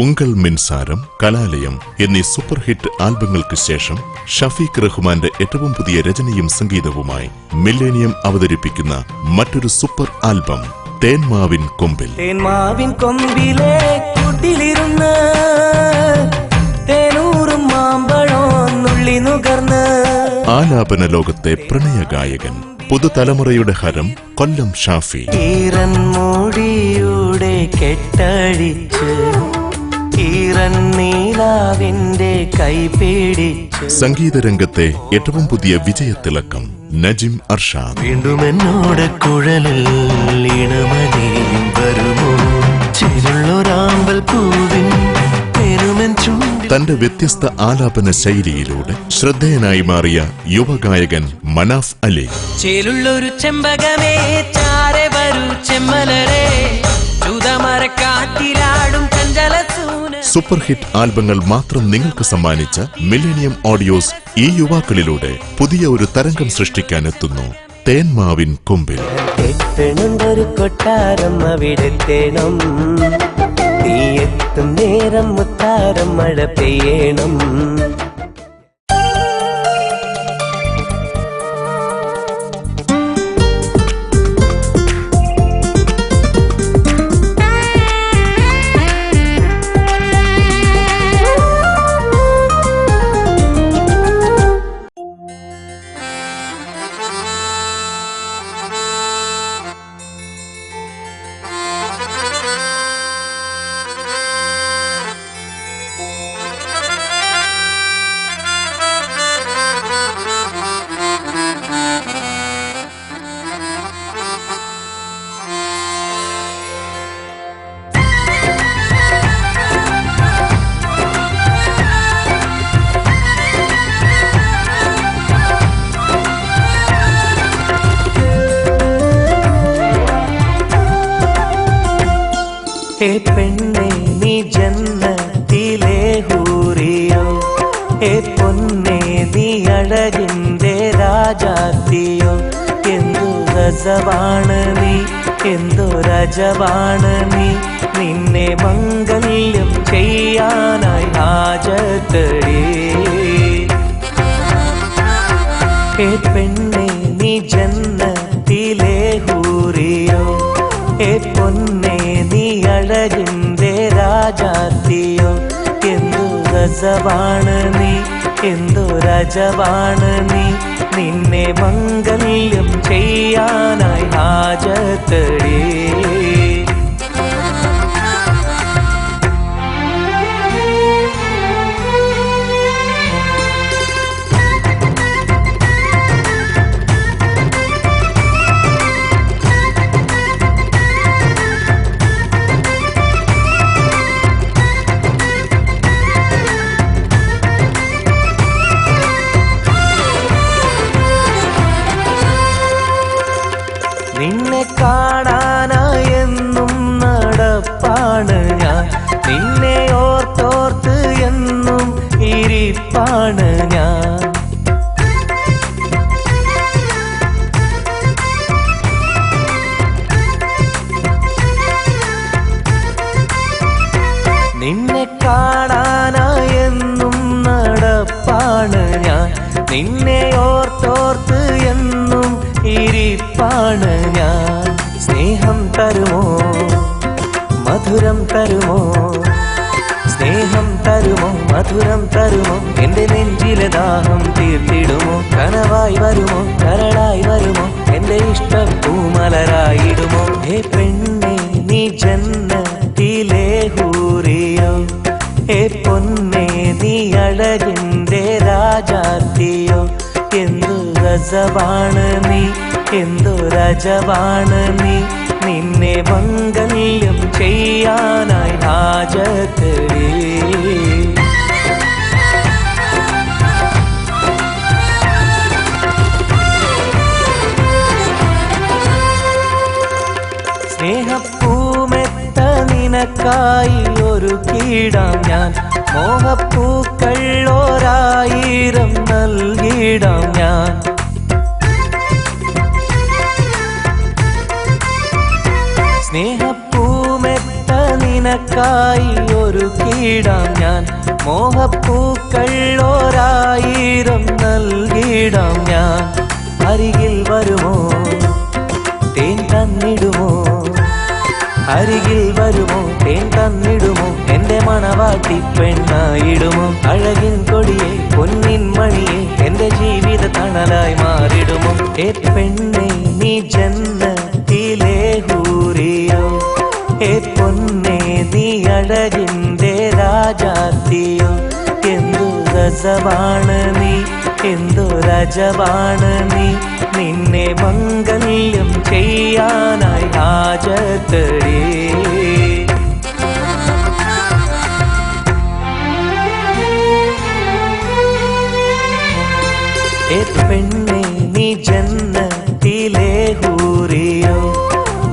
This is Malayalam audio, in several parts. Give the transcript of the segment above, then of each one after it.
ഉങ്കൽ മിൻസാരം, കലാലയം എന്നീ സൂപ്പർ ഹിറ്റ് ആൽബങ്ങൾക്ക് ശേഷം ഷഫീഖ് റഹ്മാന്റെ ഏറ്റവും പുതിയ രചനയും സംഗീതവുമായി മില്ലേനിയം അവതരിപ്പിക്കുന്ന മറ്റൊരു സൂപ്പർ ആൽബം തേന്മാവിൻ കൊമ്പിൽ. തേന്മാവിൻ കൊമ്പിലെ കൂട്ടിലിരുന്ന് തേനൂറും മാമ്പഴം നുള്ളി നുകർന്ന്. ആലാപന ലോകത്തെ പ്രണയഗായകൻ, പുതുതലമുറയുടെ ഹരം കൊല്ലം ഷാഫി. ഈറൻ മൂടിയുടെ കെട്ടഴിച്ച് ഈറൻ നീലാവിന്റെ കൈ പിടിച്ച്. സംഗീതരംഗത്തെ ഏറ്റവും പുതിയ വിജയത്തിളക്കം നജിം അർഷാദ്. വീണ്ടും എന്നോട് കുഴലിൽ ഇണമണിയും വരുമോ ചിരുള്ളൊരാമ്പൽ പൂവിൻ പെരുമൻ ചൂട്. തന്റെ വ്യത്യസ്ത ആലാപന ശൈലിയിലൂടെ ശ്രദ്ധേയനായി മാറിയ യുവഗായകൻ മനാഫ് അലി. ചേലുള്ളൊരു ചെമ്പകമേ ചാരെ വരൂ ചെമ്മലരെ ചുതമരക്കാറ്റിലാടും ചഞ്ചലസൂന. സൂപ്പർ ഹിറ്റ് ആൽബങ്ങൾ മാത്രം നിങ്ങൾക്ക് സമ്മാനിച്ച മില്ലേനിയം ഓഡിയോസ് ഈ യുവാക്കളിലൂടെ പുതിയ ഒരു തരംഗം സൃഷ്ടിക്കാനെത്തുന്നു തേന്മാവിൻ കൊമ്പിൽ. എത്തണുണ്ടൊരു കൊട്ടാരം അവിടെത്തേണം, തീയെത്തും നേരം മുത്താരം മഴ പെയ്യണം. ഹേ പെണ്ണേ നീ ജന്നത്തിലെ ഹൂറിയോ, ഹേ പൊന്നേ നീ അഴകിന്റെ രാജാത്തിയോ. എന്തു രസമാണ് നീ, എന്തു രജവാണ് നീ, നിന്നെ മംഗല്യം ചെയ്യാനായി ഹാജത്തടി. ഹേ പെണ്ണേ നീ ജന്നത്തിലെ ഹൂറിയോ, ഹേ പൊന്നേ നീ അഴകിന്റെ രാജാത്തിയോ. എന്തു രസവാണ് നീ, എന്തു രജവാണ് നീ, നിന്നെ മംഗല്യം ചെയ്യാനായി ഹാജത്തടി. നിന്നെ കാണാനായെന്നും നടപ്പാണ് ഞാൻ, നിന്നെ ഓർത്തോർത്ത് എന്നും ഇരിപ്പാണ് ഞാൻ. നിന്നെ കാണാനായെന്നും നടപ്പാണ് ഞാൻ, നിന്നെ ഓർത്തോർത്ത് എന്നും ഇരിപ്പാണ് ഞാൻ. സ്നേഹം തരുമോ, മധുരം തരുമോ, സ്നേഹം തരുമോ, മധുരം തരുമോ, എന്റെ നെഞ്ചിലെ ദാഹം തീർത്തിടുമോ. കനവായി വരുമോ, കരളായി വരുമോ, എന്റെ ഇഷ്ടം പൂമലരായിടുമോ. ഹേ പെണ്ണേ നീ ജന്നത്തിലെ ഹൂറിയോ, ഹേ പൊന്നേ നീ അഴകിന്റെ രാജാത്തിയോ. എന്തു രസവാണ് നീ, എന്തു രജവാണ് നീ, നിന്നെ മംഗല്യം ചെയ്യാനായി ഹാജത്തടി. സ്നേഹപ്പൂമെത്ത നിനക്കായി ഒരു കീടാം ഞാൻ, മോഹപ്പൂക്കൾ 1000 നൽകിടാം ഞാൻ. സ്നേഹപ്പൂമെത്ത നിന നിനക്കായി ഒരുക്കിടാം ഞാൻ മോഹപ്പൂക്കൾ ഓരായിരം നൽകിടാം ഞാൻ അരികിൽ വരുമോ തേൻ തന്നിടുമോ അരികിൽ വരുമോ തേൻ തന്നിടുമോ എന്റെ മണവാട്ടി പെണ്ണായിടുമോ അഴകിൻ കൊടിയെ പൊന്നിൻ മണിയെ എന്റെ ജീവിത തണലായി മാറിടുമോ ഏ പെണ്ണെ നീ ജന്നത്തിലെ ഹൂറിയോ ഏ പൊന്നെ നീ അഴകിന്റെ രാജാത്തിയോ എന്തു രസമാണ് നീ എന്തു രജവാണ് നീ നിന്നെ മംഗല്യം ചെയ്യാനായി ഹാജത്തരേ ഏ പെണ്ണെ നീ ജന്നത്തിലെ ഹൂറിയോ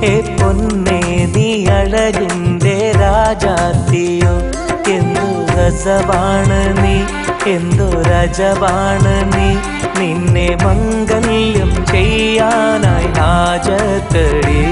ഏ പൊന്നെ നീ അഴകിന്റെ രാജാത്തിയോ എന്തു രസവാണ് നീ എന്തു രജവാണ് നീ നിന്നെ മംഗല്യം ചെയ്യാനായി ഹാജത്തരേ